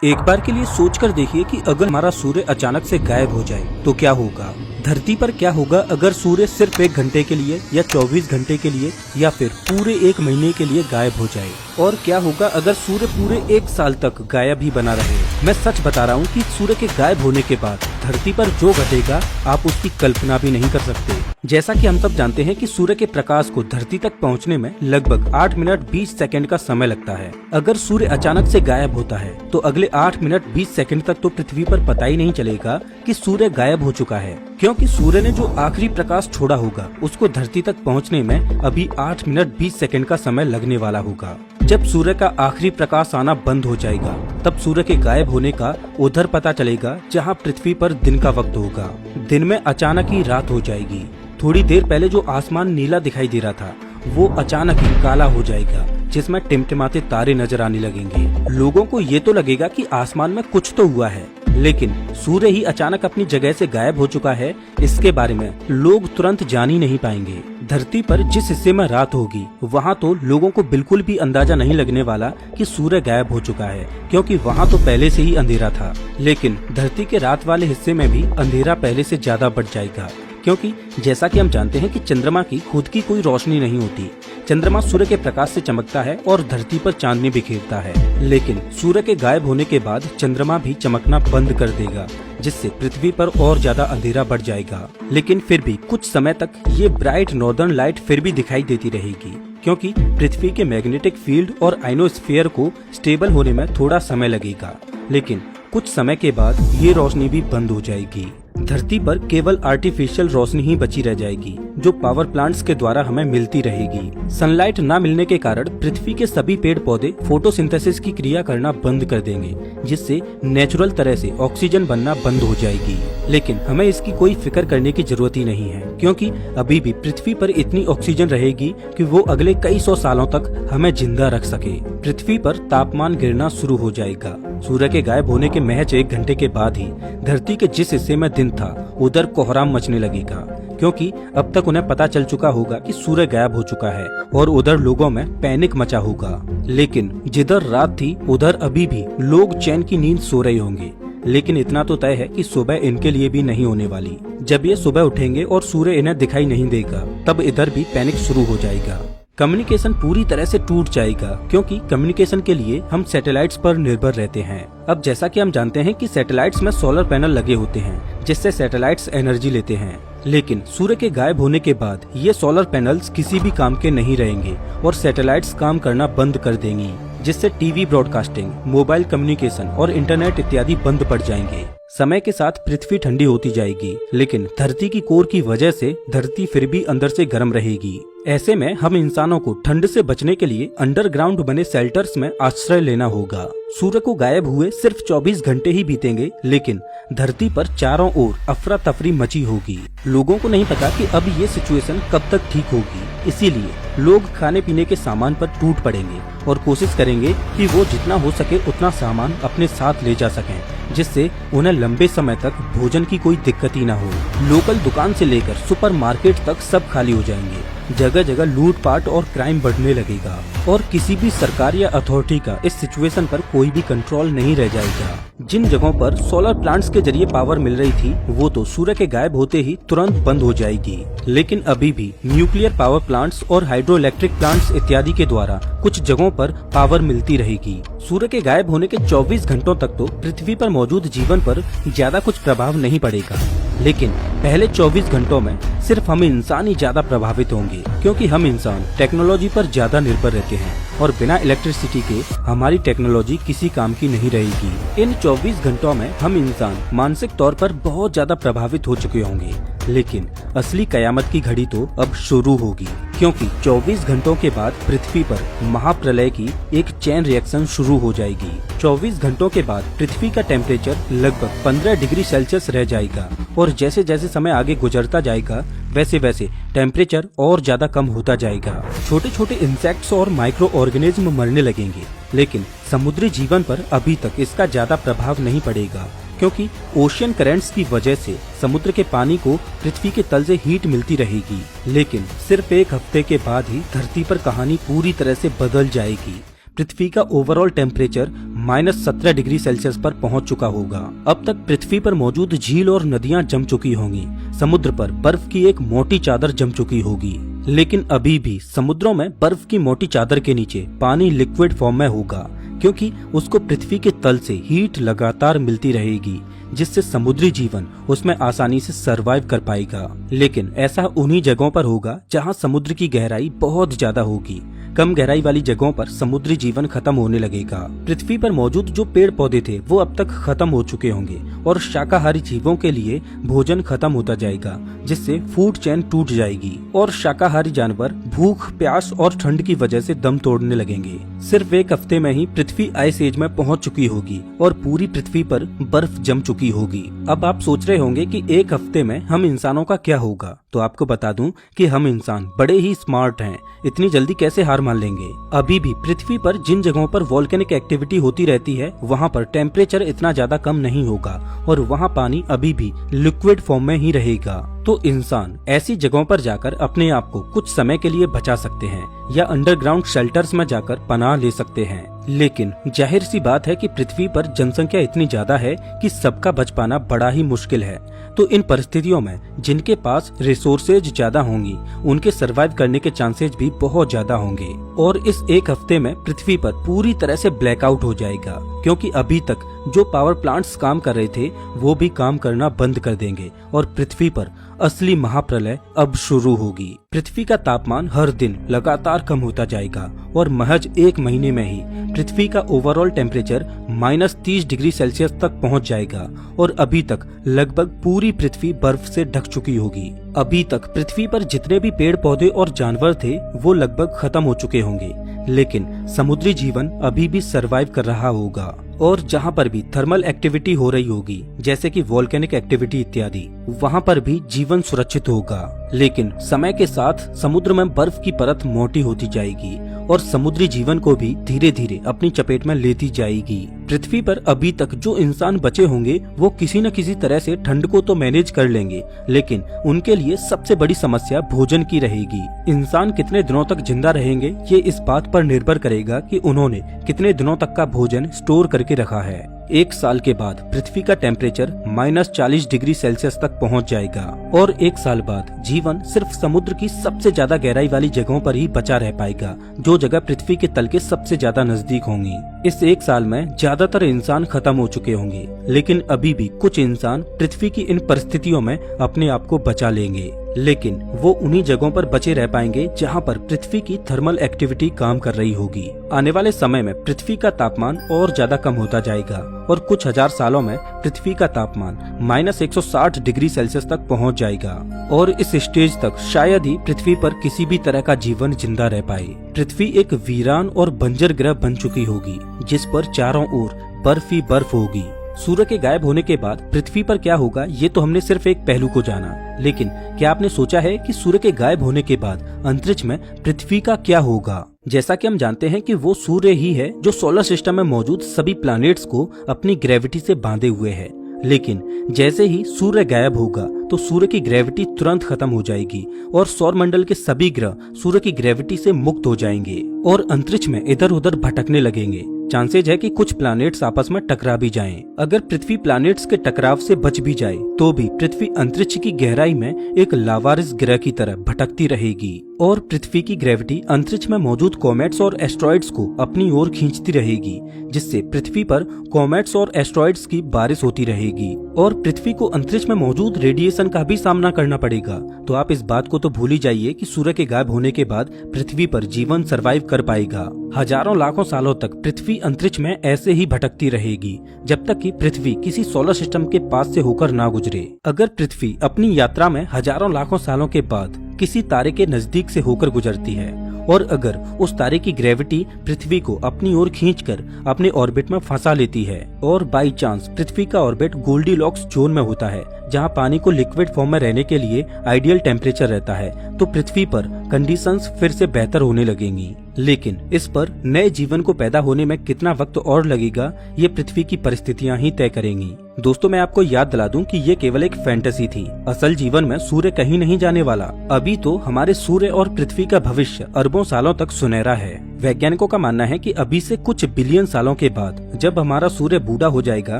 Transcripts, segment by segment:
एक बार के लिए सोचकर देखिए कि अगर हमारा सूर्य अचानक से गायब हो जाए तो क्या होगा। धरती पर क्या होगा अगर सूर्य सिर्फ 1 घंटे के लिए या 24 घंटे के लिए या फिर पूरे 1 महीने के लिए गायब हो जाए। और क्या होगा अगर सूर्य पूरे 1 साल तक गायब ही बना रहे। मैं सच बता रहा हूँ कि सूर्य के गायब होने के बाद धरती पर जो घटेगा आप उसकी कल्पना भी नहीं कर सकते। जैसा कि हम सब जानते हैं कि सूर्य के प्रकाश को धरती तक पहुंचने में लगभग 8 मिनट 20 सेकंड का समय लगता है। अगर सूर्य अचानक से गायब होता है तो अगले 8 मिनट 20 सेकंड तक तो पृथ्वी पर पता ही नहीं चलेगा कि सूर्य गायब हो चुका है, क्योंकि सूर्य ने जो आखिरी प्रकाश छोड़ा होगा उसको धरती तक पहुंचने में अभी 8 मिनट 20 सेकंड का समय लगने वाला होगा। जब सूर्य का आखिरी प्रकाश आना बंद हो जाएगा तब सूर्य के गायब होने का उधर पता चलेगा जहां पृथ्वी पर दिन का वक्त होगा। दिन में अचानक ही रात हो जाएगी। थोड़ी देर पहले जो आसमान नीला दिखाई दे रहा था वो अचानक ही काला हो जाएगा, जिसमें टिमटिमाते तारे नजर आने लगेंगे। लोगों को ये तो लगेगा कि आसमान में कुछ तो हुआ है, लेकिन सूर्य ही अचानक अपनी जगह से गायब हो चुका है, इसके बारे में लोग तुरंत जान ही नहीं पाएंगे। धरती पर जिस हिस्से में रात होगी वहाँ तो लोगों को बिल्कुल भी अंदाजा नहीं लगने वाला कि सूर्य गायब हो चुका है, क्योंकि वहाँ तो पहले से ही अंधेरा था। लेकिन धरती के रात वाले हिस्से में भी अंधेरा पहले से ज्यादा बढ़ जाएगा, क्योंकि जैसा कि हम जानते हैं कि चंद्रमा की खुद की कोई रोशनी नहीं होती। चंद्रमा सूर्य के प्रकाश से चमकता है और धरती पर चांदनी बिखेरता है। लेकिन सूर्य के गायब होने के बाद चंद्रमा भी चमकना बंद कर देगा, जिससे पृथ्वी पर और ज्यादा अंधेरा बढ़ जाएगा। लेकिन फिर भी कुछ समय तक ये ब्राइट नॉर्दर्न लाइट फिर भी दिखाई देती रहेगी, क्योंकि पृथ्वी के मैग्नेटिक फील्ड और आइनोस्फीयर को स्टेबल होने में थोड़ा समय लगेगा। लेकिन कुछ समय के बाद ये रोशनी भी बंद हो जाएगी। धरती पर केवल आर्टिफिशियल रोशनी ही बची रह जाएगी, जो पावर प्लांट्स के द्वारा हमें मिलती रहेगी। सनलाइट न मिलने के कारण पृथ्वी के सभी पेड़ पौधे फोटोसिंथेसिस की क्रिया करना बंद कर देंगे, जिससे नेचुरल तरह से ऑक्सीजन बनना बंद हो जाएगी। लेकिन हमें इसकी कोई फिक्र करने की जरूरत ही नहीं है, क्योंकि अभी भी पृथ्वी पर इतनी ऑक्सीजन रहेगी कि वो अगले कई 100 सालों तक हमें जिंदा रख सके। पृथ्वी पर तापमान गिरना शुरू हो जाएगा। सूर्य के गायब होने के महज 1 घंटे के बाद ही धरती के जिस हिस्से में दिन था उधर कोहराम मचने लगेगा, क्योंकि अब तक उन्हें पता चल चुका होगा कि सूर्य गायब हो चुका है और उधर लोगों में पैनिक मचा होगा। लेकिन जिधर रात थी उधर अभी भी लोग चैन की नींद सो रहे होंगे। लेकिन इतना तो तय है कि सुबह इनके लिए भी नहीं होने वाली। जब ये सुबह उठेंगे और सूर्य इन्हें दिखाई नहीं देगा तब इधर भी पैनिक शुरू हो जाएगा। कम्युनिकेशन पूरी तरह से टूट जाएगा, क्योंकि कम्युनिकेशन के लिए हम सैटेलाइट्स पर निर्भर रहते हैं। अब जैसा कि हम जानते हैं कि सैटेलाइट्स में सोलर पैनल लगे होते हैं, जिससे सैटेलाइट्स एनर्जी लेते हैं। लेकिन सूर्य के गायब होने के बाद ये सोलर पैनल्स किसी भी काम के नहीं रहेंगे और सैटेलाइट्स काम करना बंद कर देंगी, जिससे टीवी ब्रॉडकास्टिंग, मोबाइल कम्युनिकेशन और इंटरनेट इत्यादि बंद पड़ जाएंगे। समय के साथ पृथ्वी ठंडी होती जाएगी, लेकिन धरती की कोर की वजह से धरती फिर भी अंदर से गर्म रहेगी। ऐसे में हम इंसानों को ठंड से बचने के लिए अंडरग्राउंड बने शेल्टर्स में आश्रय लेना होगा। सूर्य को गायब हुए सिर्फ 24 घंटे ही बीतेंगे, लेकिन धरती पर चारों ओर अफरा तफरी मची होगी। लोगों को नहीं पता कि अब ये सिचुएशन कब तक ठीक होगी, इसीलिए लोग खाने पीने के सामान पर टूट पड़ेंगे और कोशिश करेंगे कि वो जितना हो सके उतना सामान अपने साथ ले जा सकें, जिससे उन्हें लंबे समय तक भोजन की कोई दिक्कत ही न हो। लोकल दुकान से लेकर सुपरमार्केट तक सब खाली हो जाएंगे। जगह जगह लूटपाट और क्राइम बढ़ने लगेगा और किसी भी सरकार या अथॉरिटी का इस सिचुएशन पर कोई भी कंट्रोल नहीं रह जाएगा। जिन जगहों पर सोलर प्लांट्स के जरिए पावर मिल रही थी वो तो सूर्य के गायब होते ही तुरंत बंद हो जाएगी। लेकिन अभी भी न्यूक्लियर पावर प्लांट्स और हाइड्रो इलेक्ट्रिक प्लांट्स इत्यादि के द्वारा कुछ जगहों पर पावर मिलती रहेगी। सूर्य के गायब होने के 24 घंटों तक तो पृथ्वी पर मौजूद जीवन पर ज्यादा कुछ प्रभाव नहीं पड़ेगा, लेकिन पहले 24 घंटों में सिर्फ हम इंसान ही ज्यादा प्रभावित होंगे, क्योंकि हम इंसान टेक्नोलॉजी पर ज्यादा निर्भर रहते हैं और बिना इलेक्ट्रिसिटी के हमारी टेक्नोलॉजी किसी काम की नहीं रहेगी। इन 24 घंटों में हम इंसान मानसिक तौर पर बहुत ज्यादा प्रभावित हो चुके होंगे, लेकिन असली कयामत की घड़ी तो अब शुरू होगी, क्योंकि 24 घंटों के बाद पृथ्वी पर महाप्रलय की एक चेन रिएक्शन शुरू हो जाएगी। 24 घंटों के बाद पृथ्वी का टेम्परेचर लगभग 15 डिग्री सेल्सियस रह जाएगा और जैसे जैसे समय आगे गुजरता जाएगा वैसे वैसे टेम्परेचर और ज्यादा कम होता जाएगा। छोटे छोटे इंसेक्ट्स और माइक्रो ऑर्गेनिज्म मरने लगेंगे, लेकिन समुद्री जीवन पर अभी तक इसका ज्यादा प्रभाव नहीं पड़ेगा, क्योंकि ओशियन करेंट्स की वजह से समुद्र के पानी को पृथ्वी के तल से हीट मिलती रहेगी। लेकिन सिर्फ 1 हफ्ते के बाद ही धरती पर कहानी पूरी तरह से बदल जाएगी। पृथ्वी का ओवरऑल टेम्परेचर -17 डिग्री सेल्सियस पर पहुंच चुका होगा। अब तक पृथ्वी पर मौजूद झील और नदियां जम चुकी होंगी। समुद्र पर बर्फ की एक मोटी चादर जम चुकी होगी। लेकिन अभी भी समुद्रों में बर्फ की मोटी चादर के नीचे पानी लिक्विड फॉर्म में होगा, क्योंकि उसको पृथ्वी के तल से हीट लगातार मिलती रहेगी, जिससे समुद्री जीवन उसमें आसानी से सरवाइव कर पाएगा। लेकिन ऐसा उन्हीं जगहों पर होगा जहां समुद्र की गहराई बहुत ज्यादा होगी। कम गहराई वाली जगहों पर समुद्री जीवन खत्म होने लगेगा। पृथ्वी पर मौजूद जो पेड़ पौधे थे वो अब तक खत्म हो चुके होंगे और शाकाहारी जीवों के लिए भोजन खत्म होता जाएगा, जिससे फूड चेन टूट जाएगी और शाकाहारी जानवर भूख, प्यास और ठंड की वजह से दम तोड़ने लगेंगे। सिर्फ एक हफ्ते में ही पृथ्वी आइस एज में पहुंच चुकी होगी और पूरी पृथ्वी पर बर्फ जम चुकी होगी। अब आप सोच रहे होंगे कि एक हफ्ते में हम इंसानों का क्या होगा, तो आपको बता दूं कि हम इंसान बड़े ही स्मार्ट हैं। इतनी जल्दी कैसे हार मान लेंगे। अभी भी पृथ्वी पर जिन जगहों पर वोल्केनिक एक्टिविटी होती रहती है वहाँ पर टेम्परेचर इतना ज्यादा कम नहीं होगा और वहाँ पानी अभी भी लिक्विड फॉर्म में ही रहेगा। तो इंसान ऐसी जगहों पर जाकर अपने आप को कुछ समय के लिए बचा सकते हैं या अंडरग्राउंड शेल्टर्स में जाकर पनाह ले सकते हैं। लेकिन जाहिर सी बात है कि पृथ्वी पर जनसंख्या इतनी ज्यादा है कि सबका बच पाना बड़ा ही मुश्किल है। तो इन परिस्थितियों में जिनके पास रिसोर्सेज ज्यादा होंगी उनके सरवाइव करने के चांसेस भी बहुत ज्यादा होंगे। और इस एक हफ्ते में पृथ्वी पर पूरी तरह से ब्लैकआउट हो जाएगा, क्योंकि अभी तक जो पावर प्लांट्स काम कर रहे थे वो भी काम करना बंद कर देंगे और पृथ्वी पर असली महाप्रलय अब शुरू होगी। पृथ्वी का तापमान हर दिन लगातार कम होता जाएगा और महज एक महीने में ही पृथ्वी का ओवरऑल टेम्परेचर -30 डिग्री सेल्सियस तक पहुंच जाएगा और अभी तक लगभग पूरी पृथ्वी बर्फ से ढक चुकी होगी। अभी तक पृथ्वी पर जितने भी पेड़ पौधे और जानवर थे वो लगभग खत्म हो चुके होंगे, लेकिन समुद्री जीवन अभी भी सरवाइव कर रहा होगा। और जहाँ पर भी थर्मल एक्टिविटी हो रही होगी, जैसे कि वोल्केनिक एक्टिविटी इत्यादि, वहाँ पर भी जीवन सुरक्षित होगा। लेकिन समय के साथ समुद्र में बर्फ की परत मोटी होती जाएगी और समुद्री जीवन को भी धीरे धीरे अपनी चपेट में लेती जाएगी। पृथ्वी पर अभी तक जो इंसान बचे होंगे वो किसी न किसी तरह से ठंड को तो मैनेज कर लेंगे, लेकिन उनके लिए सबसे बड़ी समस्या भोजन की रहेगी। इंसान कितने दिनों तक जिंदा रहेंगे ये इस बात पर निर्भर करेगा कि उन्होंने कितने दिनों तक का भोजन स्टोर करके रखा है। एक साल के बाद पृथ्वी का टेम्परेचर -40 डिग्री सेल्सियस तक पहुंच जाएगा और एक साल बाद जीवन सिर्फ समुद्र की सबसे ज्यादा गहराई वाली जगहों पर ही बचा रह पाएगा, जो जगह पृथ्वी के तल के सबसे ज्यादा नजदीक होंगी। इस एक साल में ज्यादातर इंसान खत्म हो चुके होंगे, लेकिन अभी भी कुछ इंसान पृथ्वी की इन परिस्थितियों में अपने आप को बचा लेंगे। लेकिन वो उन्हीं जगहों पर बचे रह पाएंगे जहां पर पृथ्वी की थर्मल एक्टिविटी काम कर रही होगी। आने वाले समय में पृथ्वी का तापमान और ज्यादा कम होता जाएगा और कुछ हजार सालों में पृथ्वी का तापमान -160 डिग्री सेल्सियस तक पहुंच जाएगा और इस स्टेज तक शायद ही पृथ्वी पर किसी भी तरह का जीवन जिंदा रह पाए। पृथ्वी एक वीरान और बंजर ग्रह बन चुकी होगी, जिस पर चारों ओर बर्फ ही बर्फ होगी। सूर्य के गायब होने के बाद पृथ्वी पर क्या होगा ये तो हमने सिर्फ एक पहलू को जाना, लेकिन क्या आपने सोचा है कि सूर्य के गायब होने के बाद अंतरिक्ष में पृथ्वी का क्या होगा? जैसा कि हम जानते हैं कि वो सूर्य ही है जो सोलर सिस्टम में मौजूद सभी प्लैनेट्स को अपनी ग्रेविटी से बांधे हुए है। लेकिन जैसे ही सूर्य गायब होगा तो सूर्य की ग्रेविटी तुरंत खत्म हो जाएगी और सौरमंडल के सभी ग्रह सूर्य की ग्रेविटी से मुक्त हो जाएंगे और अंतरिक्ष में इधर उधर भटकने लगेंगे। चांसेज है कि कुछ प्लैनेट्स आपस में टकरा भी जाएं। अगर पृथ्वी प्लैनेट्स के टकराव से बच भी जाए तो भी पृथ्वी अंतरिक्ष की गहराई में एक लावारिस ग्रह की तरह भटकती रहेगी और पृथ्वी की ग्रेविटी अंतरिक्ष में मौजूद कॉमेट्स और एस्ट्रॉइड्स को अपनी ओर खींचती रहेगी, जिससे पृथ्वी पर कॉमेट्स और एस्ट्रॉइड्स की बारिश होती रहेगी और पृथ्वी को अंतरिक्ष में मौजूद रेडिएशन का भी सामना करना पड़ेगा। तो आप इस बात को तो भूल ही जाइए कि सूर्य के गायब होने के बाद पृथ्वी पर जीवन सरवाइव कर पाएगा। हजारों लाखों सालों तक पृथ्वी अंतरिक्ष में ऐसे ही भटकती रहेगी जब तक कि पृथ्वी किसी सोलर सिस्टम के पास से होकर ना गुजरे। अगर पृथ्वी अपनी यात्रा में हजारों लाखों सालों के बाद किसी तारे के नजदीक से होकर गुजरती है और अगर उस तारे की ग्रेविटी पृथ्वी को अपनी ओर खींचकर अपने ऑर्बिट में फंसा लेती है और बाई चांस पृथ्वी का ऑर्बिट गोल्डीलॉक्स जोन में होता है, जहाँ पानी को लिक्विड फॉर्म में रहने के लिए आइडियल टेम्परेचर रहता है, तो पृथ्वी पर कंडीशंस फिर से बेहतर होने लगेंगी। लेकिन इस पर नए जीवन को पैदा होने में कितना वक्त और लगेगा, ये पृथ्वी की परिस्थितियां ही तय करेंगी। दोस्तों, मैं आपको याद दिला दूं कि ये केवल एक फैंटेसी थी। असल जीवन में सूर्य कहीं नहीं जाने वाला। अभी तो हमारे सूर्य और पृथ्वी का भविष्य अरबों सालों तक सुनहरा है। वैज्ञानिकों का मानना है कि अभी से कुछ बिलियन सालों के बाद जब हमारा सूर्य बूढ़ा हो जाएगा,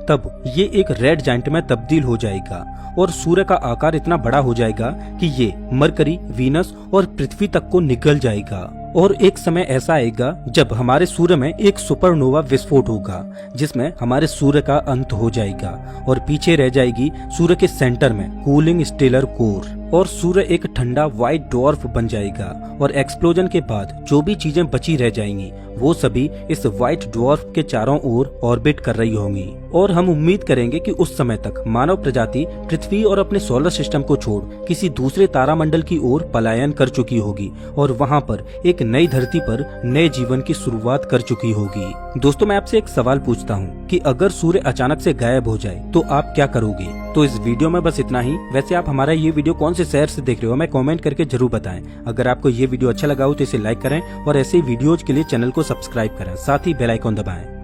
तब ये एक रेड जायंट में तब्दील हो जाएगा और सूर्य का आकार इतना बड़ा हो जाएगा कि ये मरकरी, वीनस और पृथ्वी तक को निगल जाएगा। और एक समय ऐसा आएगा जब हमारे सूर्य में एक सुपरनोवा विस्फोट होगा, जिसमें हमारे सूर्य का अंत हो जाएगा और पीछे रह जाएगी सूर्य के सेंटर में कूलिंग स्टेलर कोर, और सूर्य एक ठंडा व्हाइट ड्वार्फ बन जाएगा। और एक्सप्लोजन के बाद जो भी चीजें बची रह जाएंगी, वो सभी इस व्हाइट ड्वार्फ के चारों ओर ऑर्बिट कर रही होंगी। और हम उम्मीद करेंगे कि उस समय तक मानव प्रजाति पृथ्वी और अपने सोलर सिस्टम को छोड़ किसी दूसरे तारामंडल की ओर पलायन कर चुकी होगी और वहाँ पर एक नई धरती पर नए जीवन की शुरुआत कर चुकी होगी। दोस्तों, मैं आपसे एक सवाल पूछता हूँ कि अगर सूर्य अचानक से गायब हो जाए तो आप क्या करोगे? तो इस वीडियो में बस इतना ही। वैसे आप हमारा ये वीडियो कौन से शहर से देख रहे हो, हमें कमेंट करके जरूर बताएं। अगर आपको ये वीडियो अच्छा लगा हो तो इसे लाइक करें और ऐसे वीडियोज के लिए चैनल को सब्सक्राइब करें, साथ ही बेल आइकन दबाएं।